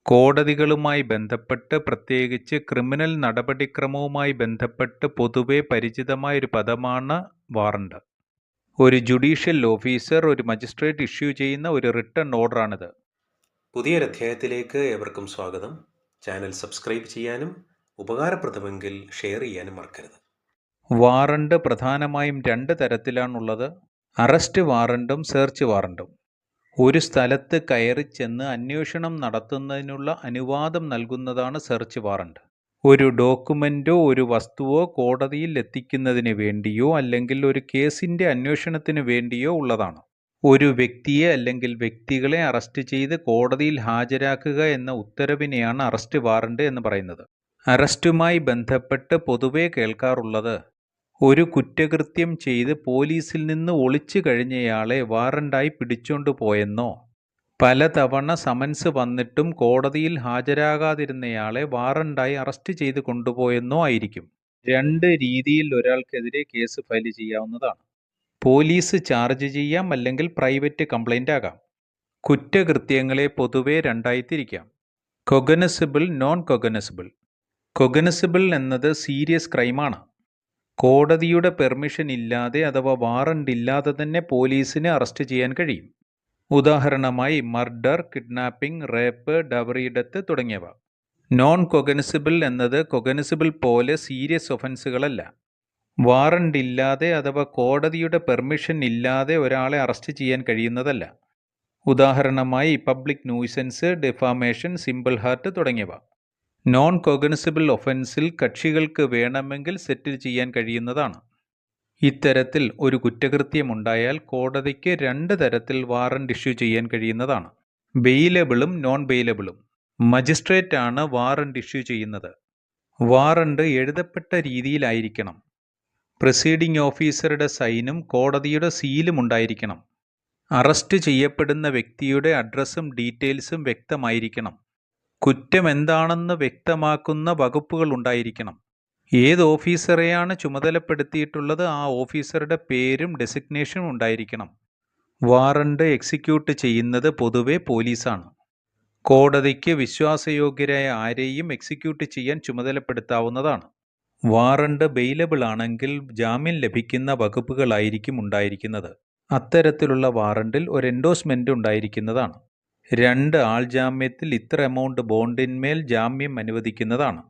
കോടതികളുമായി ബന്ധപ്പെട്ട്, പ്രത്യേകിച്ച് ക്രിമിനൽ നടപടിക്രമവുമായി ബന്ധപ്പെട്ട് പൊതുവെ പരിചിതമായ ഒരു പദമാണ് വാറണ്ട്. ഒരു ജുഡീഷ്യൽ ഓഫീസർ, ഒരു മജിസ്ട്രേറ്റ് ഇഷ്യൂ ചെയ്യുന്ന ഒരു റിട്ടൺ ഓർഡറാണിത്. പുതിയൊരു അധ്യായത്തിലേക്ക് ഏവർക്കും സ്വാഗതം. ചാനൽ സബ്സ്ക്രൈബ് ചെയ്യാനും ഉപകാരപ്രദമെങ്കിൽ ഷെയർ ചെയ്യാനും മറക്കരുത്. വാറണ്ട് പ്രധാനമായും രണ്ട് തരത്തിലാണുള്ളത്: അറസ്റ്റ് വാറണ്ടും സെർച്ച് വാറണ്ടും. ഒരു സ്ഥലത്ത് കയറിച്ചെന്ന് അന്വേഷണം നടത്തുന്നതിനുള്ള അനുവാദം നൽകുന്നതാണ് സെർച്ച് വാറണ്ട്. ഒരു ഡോക്യുമെന്റോ ഒരു വസ്തുവോ കോടതിയിൽ എത്തിക്കുന്നതിന് വേണ്ടിയോ അല്ലെങ്കിൽ ഒരു കേസിന്റെ അന്വേഷണത്തിന് വേണ്ടിയോ ഉള്ളതാണ്. ഒരു വ്യക്തിയെ അല്ലെങ്കിൽ വ്യക്തികളെ അറസ്റ്റ് ചെയ്ത് കോടതിയിൽ ഹാജരാക്കുക എന്ന ഉത്തരവിനെയാണ് അറസ്റ്റ് വാറണ്ട് എന്ന് പറയുന്നത്. അറസ്റ്റുമായി ബന്ധപ്പെട്ട് പൊതുവെ കേൾക്കാറുള്ളത്, ഒരു കുറ്റകൃത്യം ചെയ്ത് പോലീസിൽ നിന്ന് ഒളിച്ചു കഴിഞ്ഞയാളെ വാറണ്ടായി പിടിച്ചോണ്ടു പോയെന്നോ, പലതവണ സമൻസ് വന്നിട്ടും കോടതിയിൽ ഹാജരാകാതിരുന്നയാളെ വാറണ്ടായി അറസ്റ്റ് ചെയ്ത് കൊണ്ടുപോയെന്നോ ആയിരിക്കും. രണ്ട് രീതിയിൽ ഒരാൾക്കെതിരെ കേസ് ഫയൽ ചെയ്യാവുന്നതാണ്. പോലീസ് ചാർജ് ചെയ്യാം, അല്ലെങ്കിൽ പ്രൈവറ്റ് കംപ്ലൈൻ്റ് ആകാം. കുറ്റകൃത്യങ്ങളെ പൊതുവെ രണ്ടായി തിരിക്കാം: കൊഗനസിബിൾ, നോൺ കൊഗനസിബിൾ. കൊഗനസിബിൾ എന്നത് സീരിയസ് ക്രൈമാണ്. കോടതിയുടെ പെർമിഷൻ ഇല്ലാതെ അഥവാ വാറണ്ട് ഇല്ലാതെ തന്നെ പോലീസിന് അറസ്റ്റ് ചെയ്യാൻ കഴിയും. ഉദാഹരണമായി murder, kidnapping, rape, dowry death തുടങ്ങിയവ. നോൺ കൊഗനസിബിൾ എന്നത് കൊഗനസിബിൾ പോലെ സീരിയസ് ഒഫൻസുകളല്ല. വാറണ്ട് ഇല്ലാതെ അഥവാ കോടതിയുടെ പെർമിഷൻ ഇല്ലാതെ ഒരാളെ അറസ്റ്റ് ചെയ്യാൻ കഴിയുന്നതല്ല. ഉദാഹരണമായി public nuisance, defamation, simple heart തുടങ്ങിയവ. നോൺ കൊഗനസിബിൾ ഒഫൻസിൽ കക്ഷികൾക്ക് വേണമെങ്കിൽ സെറ്റിൽ ചെയ്യാൻ കഴിയുന്നതാണ്. ഇത്തരത്തിൽ ഒരു കുറ്റകൃത്യമുണ്ടായാൽ കോടതിക്ക് രണ്ട് തരത്തിൽ വാറണ്ട് ഇഷ്യൂ ചെയ്യാൻ കഴിയുന്നതാണ്: ബെയിലബിളും നോൺ ബെയിലബിളും. മജിസ്ട്രേറ്റ് ആണ് വാറണ്ട് ഇഷ്യൂ ചെയ്യുന്നത്. വാറണ്ട് എഴുതപ്പെട്ട രീതിയിലായിരിക്കണം. പ്രിസൈഡിംഗ് ഓഫീസറുടെ സൈനും കോടതിയുടെ സീലും ഉണ്ടായിരിക്കണം. അറസ്റ്റ് ചെയ്യപ്പെടുന്ന വ്യക്തിയുടെ അഡ്രസ്സും ഡീറ്റെയിൽസും വ്യക്തമായിരിക്കണം. കുറ്റം എന്താണെന്ന് വ്യക്തമാക്കുന്ന വകുപ്പുകൾ ഉണ്ടായിരിക്കണം. ഏത് ഓഫീസറെയാണ് ചുമതലപ്പെടുത്തിയിട്ടുള്ളത് ആ ഓഫീസറുടെ പേരും ഡെസിഗ്നേഷനും ഉണ്ടായിരിക്കണം. വാറണ്ട് എക്സിക്യൂട്ട് ചെയ്യുന്നത് പൊതുവെ പോലീസാണ്. കോടതിക്ക് വിശ്വാസയോഗ്യരായ ആരെയും എക്സിക്യൂട്ട് ചെയ്യാൻ ചുമതലപ്പെടുത്താവുന്നതാണ്. വാറണ്ട് ബെയിലബിൾ ആണെങ്കിൽ ജാമ്യം ലഭിക്കുന്ന വകുപ്പുകളായിരിക്കും ഉണ്ടായിരിക്കുന്നത്. അത്തരത്തിലുള്ള വാറണ്ടിൽ ഒരു എൻഡോഴ്സ്മെന്റ് ഉണ്ടായിരിക്കുന്നതാണ്. 2 ആൾജാമ്യത്തിൽ ഇത്ര എമൗണ്ട് ബോണ്ടിന്മേൽ ജാമ്യം അനുവദിക്കുന്നതാണ്.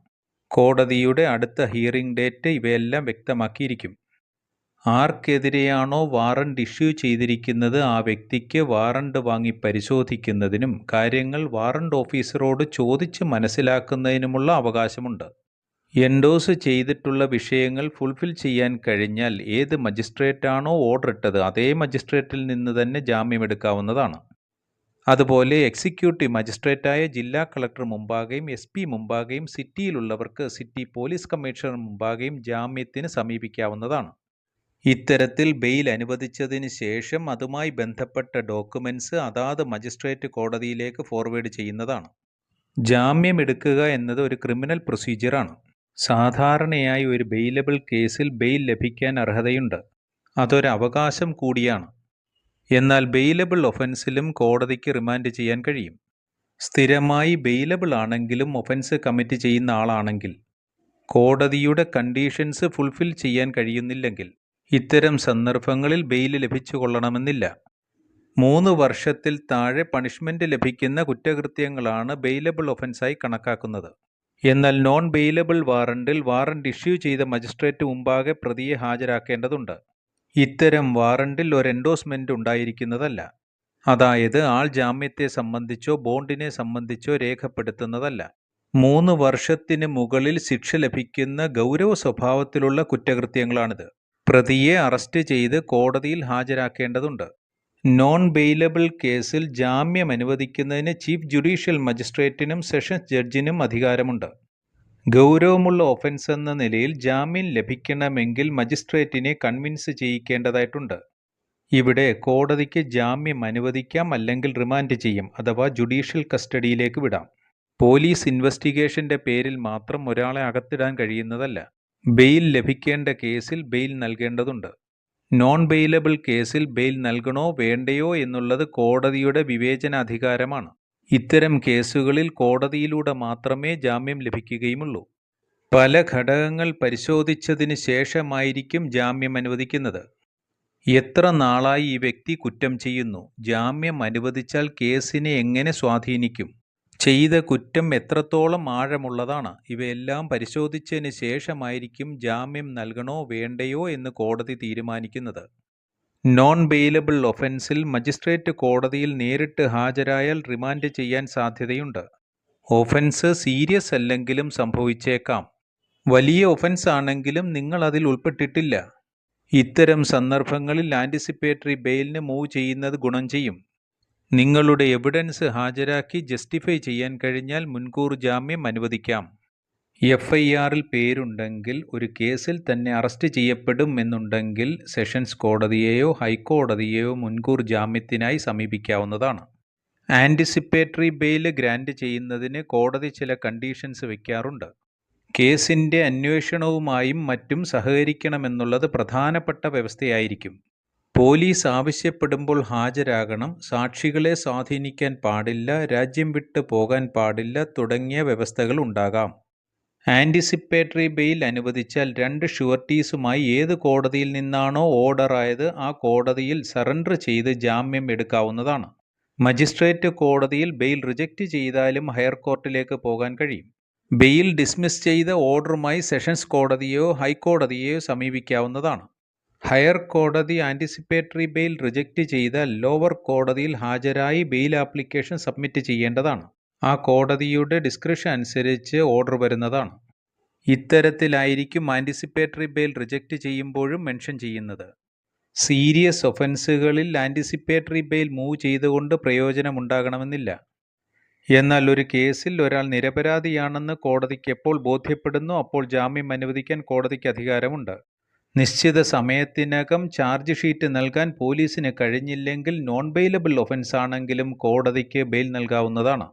കോടതിയുടെ അടുത്ത ഹിയറിംഗ് ഡേറ്റ് ഇവയെല്ലാം വ്യക്തമാക്കിയിരിക്കും. ആർക്കെതിരെയാണോ വാറണ്ട് ഇഷ്യൂ ചെയ്തിരിക്കുന്നത് ആ വ്യക്തിക്ക് വാറണ്ട് വാങ്ങി പരിശോധിക്കുന്നതിനും കാര്യങ്ങൾ വാറണ്ട് ഓഫീസറോട് ചോദിച്ച് മനസ്സിലാക്കുന്നതിനുമുള്ള അവകാശമുണ്ട്. എൻഡോസ് ചെയ്തിട്ടുള്ള വിഷയങ്ങൾ ഫുൾഫിൽ ചെയ്യാൻ കഴിഞ്ഞാൽ ഏത് മജിസ്ട്രേറ്റാണോ ഓർഡർ ഇട്ടത് അതേ മജിസ്ട്രേറ്റിൽ നിന്ന് തന്നെ ജാമ്യമെടുക്കാവുന്നതാണ്. അതുപോലെ എക്സിക്യൂട്ടീവ് മജിസ്ട്രേറ്റായ ജില്ലാ കളക്ടർ മുമ്പാകെയും SP മുമ്പാകെയും സിറ്റിയിലുള്ളവർക്ക് സിറ്റി പോലീസ് കമ്മീഷണർ മുമ്പാകെയും ജാമ്യത്തിന് സമീപിക്കാവുന്നതാണ്. ഇത്തരത്തിൽ ബെയിൽ അനുവദിച്ചതിന് ശേഷം അതുമായി ബന്ധപ്പെട്ട ഡോക്യുമെന്റ്സ് അതാത് മജിസ്ട്രേറ്റ് കോടതിയിലേക്ക് ഫോർവേഡ് ചെയ്യുന്നതാണ്. ജാമ്യമെടുക്കുക എന്നത് ഒരു ക്രിമിനൽ പ്രൊസീജിയറാണ്. സാധാരണയായി ഒരു ബെയിലബിൾ കേസിൽ ബെയിൽ ലഭിക്കാൻ അർഹതയുണ്ട്. അതൊരു അവകാശം കൂടിയാണ്. എന്നാൽ ബെയിലബിൾ ഒഫൻസിലും കോടതിക്ക് റിമാൻഡ് ചെയ്യാൻ കഴിയും. സ്ഥിരമായി ബെയിലബിൾ ആണെങ്കിലും ഒഫൻസ് കമ്മിറ്റ് ചെയ്യുന്ന ആളാണെങ്കിൽ, കോടതിയുടെ കണ്ടീഷൻസ് ഫുൾഫിൽ ചെയ്യാൻ കഴിയുന്നില്ലെങ്കിൽ ഇത്തരം സന്ദർഭങ്ങളിൽ ബെയിൽ ലഭിച്ചുകൊള്ളണമെന്നില്ല. 3 വർഷത്തിൽ താഴെ പണിഷ്മെന്റ് ലഭിക്കുന്ന കുറ്റകൃത്യങ്ങളാണ് ബെയിലബിൾ ഒഫൻസായി കണക്കാക്കുന്നത്. എന്നാൽ നോൺ ബെയിലബിൾ വാറണ്ടിൽ വാറണ്ട് ഇഷ്യൂ ചെയ്ത മജിസ്ട്രേറ്റ് മുമ്പാകെ പ്രതിയെ ഹാജരാക്കേണ്ടതുണ്ട്. ഇത്തരം വാറണ്ടിൽ ഒരു എൻഡോഴ്സ്മെന്റ് ഉണ്ടായിരിക്കുന്നതല്ല. അതായത് ആൾ ജാമ്യത്തെ സംബന്ധിച്ചോ ബോണ്ടിനെ സംബന്ധിച്ചോ രേഖപ്പെടുത്തുന്നതല്ല. 3 വർഷത്തിന് മുകളിൽ ശിക്ഷ ലഭിക്കുന്ന ഗൗരവ സ്വഭാവത്തിലുള്ള കുറ്റകൃത്യങ്ങളാണിത്. പ്രതിയെ അറസ്റ്റ് ചെയ്ത് കോടതിയിൽ ഹാജരാക്കേണ്ടതുണ്ട്. നോൺ ബെയിലബിൾ കേസിൽ ജാമ്യം അനുവദിക്കുന്നതിന് ചീഫ് ജുഡീഷ്യൽ മജിസ്ട്രേറ്റിനും സെഷൻസ് ജഡ്ജിനും അധികാരമുണ്ട്. ഗൗരവമുള്ള ഒഫൻസ് എന്ന നിലയിൽ ജാമ്യം ലഭിക്കണമെങ്കിൽ മജിസ്ട്രേറ്റിനെ കൺവിൻസ് ചെയ്യിക്കേണ്ടതായിട്ടുണ്ട്. ഇവിടെ കോടതിക്ക് ജാമ്യം അനുവദിക്കാം, അല്ലെങ്കിൽ റിമാൻഡ് ചെയ്യും അഥവാ ജുഡീഷ്യൽ കസ്റ്റഡിയിലേക്ക് വിടാം. പോലീസ് ഇൻവെസ്റ്റിഗേഷന്റെ പേരിൽ മാത്രം ഒരാളെ അകത്തിടാൻ കഴിയുന്നതല്ല. ബെയിൽ ലഭിക്കേണ്ട കേസിൽ ബെയിൽ നൽകേണ്ടതുണ്ട്. നോൺ ബെയിലബിൾ കേസിൽ ബെയിൽ നൽകണോ വേണ്ടയോ എന്നുള്ളത് കോടതിയുടെ വിവേചനാധികാരമാണ്. ഇത്തരം കേസുകളിൽ കോടതിയിലൂടെ മാത്രമേ ജാമ്യം ലഭിക്കുകയുമുള്ളൂ. പല ഘടകങ്ങൾ പരിശോധിച്ചതിന് ശേഷമായിരിക്കും ജാമ്യം അനുവദിക്കുന്നത്. എത്ര നാളായി ഈ വ്യക്തി കുറ്റം ചെയ്യുന്നു? ജാമ്യം അനുവദിച്ചാൽ കേസിനെ എങ്ങനെ സ്വാധീനിക്കും? ചെയ്ത കുറ്റം എത്രത്തോളം ആഴമുള്ളതാണ്? ഇവയെല്ലാം പരിശോധിച്ചതിന് ശേഷമായിരിക്കും ജാമ്യം നൽകണോ വേണ്ടയോ എന്ന് കോടതി തീരുമാനിക്കുന്നത്. നോൺ ബെയിലബിൾ ഒഫൻസിൽ മജിസ്ട്രേറ്റ് കോടതിയിൽ നേരിട്ട് ഹാജരായാൽ റിമാൻഡ് ചെയ്യാൻ സാധ്യതയുണ്ട്. ഒഫൻസ് സീരിയസ് അല്ലെങ്കിലും സംഭവിച്ചേക്കാം. വലിയ ഒഫൻസ് ആണെങ്കിലും നിങ്ങൾ അതിൽ ഉൾപ്പെട്ടിട്ടില്ല. ഇത്തരം സന്ദർഭങ്ങളിൽ ആൻറ്റിസിപ്പേറ്ററി ബെയിലിന് മൂവ് ചെയ്യുന്നത് ഗുണം ചെയ്യും. നിങ്ങളുടെ എവിഡൻസ് ഹാജരാക്കി ജസ്റ്റിഫൈ ചെയ്യാൻ കഴിഞ്ഞാൽ മുൻകൂർ ജാമ്യം അനുവദിക്കാം. FIRൽ പേരുണ്ടെങ്കിൽ, ഒരു കേസിൽ തന്നെ അറസ്റ്റ് ചെയ്യപ്പെടും എന്നുണ്ടെങ്കിൽ സെഷൻസ് കോടതിയെയോ ഹൈക്കോടതിയെയോ മുൻകൂർ ജാമ്യത്തിനായി സമീപിക്കാവുന്നതാണ്. ആൻറ്റിസിപ്പേറ്ററി ബെയിൽ ഗ്രാൻറ്റ് ചെയ്യുന്നതിന് കോടതി ചില കണ്ടീഷൻസ് വയ്ക്കാറുണ്ട്. കേസിൻ്റെ അന്വേഷണവുമായും മറ്റും സഹകരിക്കണമെന്നുള്ളത് പ്രധാനപ്പെട്ട വ്യവസ്ഥയായിരിക്കും. പോലീസ് ആവശ്യപ്പെടുമ്പോൾ ഹാജരാകണം, സാക്ഷികളെ സ്വാധീനിക്കാൻ പാടില്ല, രാജ്യം വിട്ട് പോകാൻ പാടില്ല തുടങ്ങിയ വ്യവസ്ഥകൾ ഉണ്ടാകാം. ആൻറ്റിസിപ്പേറ്ററി ബെയിൽ അനുവദിച്ചാൽ 2 ഷുവർട്ടീസുമായി ഏത് കോടതിയിൽ നിന്നാണോ ഓർഡർ ആയത് ആ കോടതിയിൽ സറണ്ടർ ചെയ്ത് ജാമ്യം എടുക്കാവുന്നതാണ്. മജിസ്ട്രേറ്റ് കോടതിയിൽ ബെയിൽ റിജക്റ്റ് ചെയ്താലും ഹയർ കോർട്ടിലേക്ക് പോകാൻ കഴിയും. ബെയിൽ ഡിസ്മിസ് ചെയ്ത ഓർഡറുമായി സെഷൻസ് കോടതിയെയോ ഹൈക്കോടതിയെയോ സമീപിക്കാവുന്നതാണ്. ഹയർ കോടതി ആൻറ്റിസിപ്പേറ്ററി ബെയിൽ റിജക്റ്റ് ചെയ്താൽ ലോവർ കോടതിയിൽ ഹാജരായി ബെയിൽ ആപ്ലിക്കേഷൻ സബ്മിറ്റ് ചെയ്യേണ്ടതാണ്. ആ കോടതിയുടെ ഡിസ്ക്രിപ്ഷൻ അനുസരിച്ച് ഓർഡർ വരുന്നതാണ്. ഇത്തരത്തിലായിരിക്കും ആൻറ്റിസിപ്പേറ്ററി ബെയിൽ റിജക്റ്റ് ചെയ്യുമ്പോഴും മെൻഷൻ ചെയ്യുന്നത്. സീരിയസ് ഒഫൻസുകളിൽ ആൻറ്റിസിപ്പേറ്ററി ബെയിൽ മൂവ് ചെയ്തുകൊണ്ട് പ്രയോജനമുണ്ടാകണമെന്നില്ല. എന്നാൽ ഒരു കേസിൽ ഒരാൾ നിരപരാധിയാണെന്ന് കോടതിക്ക് എപ്പോൾ ബോധ്യപ്പെടുന്നു അപ്പോൾ ജാമ്യം അനുവദിക്കാൻ കോടതിക്ക് അധികാരമുണ്ട്. നിശ്ചിത സമയത്തിനകം ചാർജ് ഷീറ്റ് നൽകാൻ പോലീസിന് കഴിഞ്ഞില്ലെങ്കിൽ നോൺ ബെയിലബിൾ ഒഫൻസ് ആണെങ്കിലും കോടതിക്ക് ബെയിൽ നൽകാവുന്നതാണ്.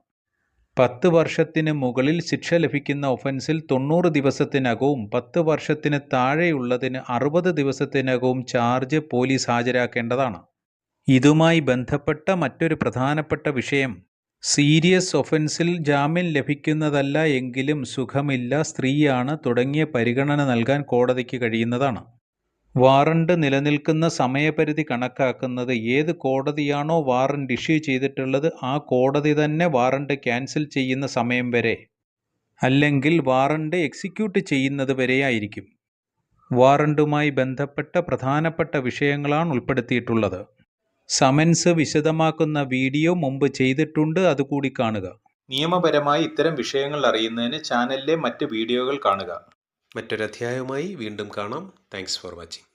10 വർഷത്തിന് മുകളിൽ ശിക്ഷ ലഭിക്കുന്ന ഒഫൻസിൽ 90 ദിവസത്തിനകവും 10 വർഷത്തിന് താഴെയുള്ളതിന് 60 ദിവസത്തിനകവും ചാർജ് പോലീസ് ഹാജരാക്കേണ്ടതാണ്. ഇതുമായി ബന്ധപ്പെട്ട മറ്റൊരു പ്രധാനപ്പെട്ട വിഷയം, സീരിയസ് ഒഫൻസിൽ ജാമ്യം ലഭിക്കുന്നതല്ല എങ്കിലും സുഖമില്ല, സ്ത്രീയാണ് തുടങ്ങിയ പരിഗണന നൽകാൻ കോടതിക്ക് കഴിയുന്നതാണ്. വാറണ്ട് നിലനിൽക്കുന്ന സമയപരിധി കണക്കാക്കുന്നത് ഏത് കോടതിയാണോ വാറണ്ട് ഇഷ്യൂ ചെയ്തിട്ടുള്ളത് ആ കോടതി തന്നെ വാറണ്ട് ക്യാൻസൽ ചെയ്യുന്ന സമയം വരെ, അല്ലെങ്കിൽ വാറണ്ട് എക്സിക്യൂട്ട് ചെയ്യുന്നത് വരെയായിരിക്കും. വാറണ്ടുമായി ബന്ധപ്പെട്ട പ്രധാനപ്പെട്ട വിഷയങ്ങളാണ് ഉൾപ്പെടുത്തിയിട്ടുള്ളത്. സമൻസ് വിശദമാക്കുന്ന വീഡിയോ മുമ്പ് ചെയ്തിട്ടുണ്ട്, അതുകൂടി കാണുക. നിയമപരമായി ഇത്തരം വിഷയങ്ങൾ അറിയുന്നതിന് ചാനലിലെ മറ്റ് വീഡിയോകൾ കാണുക. മറ്റൊരധ്യായവുമായി വീണ്ടും കാണാം. Thanks for watching.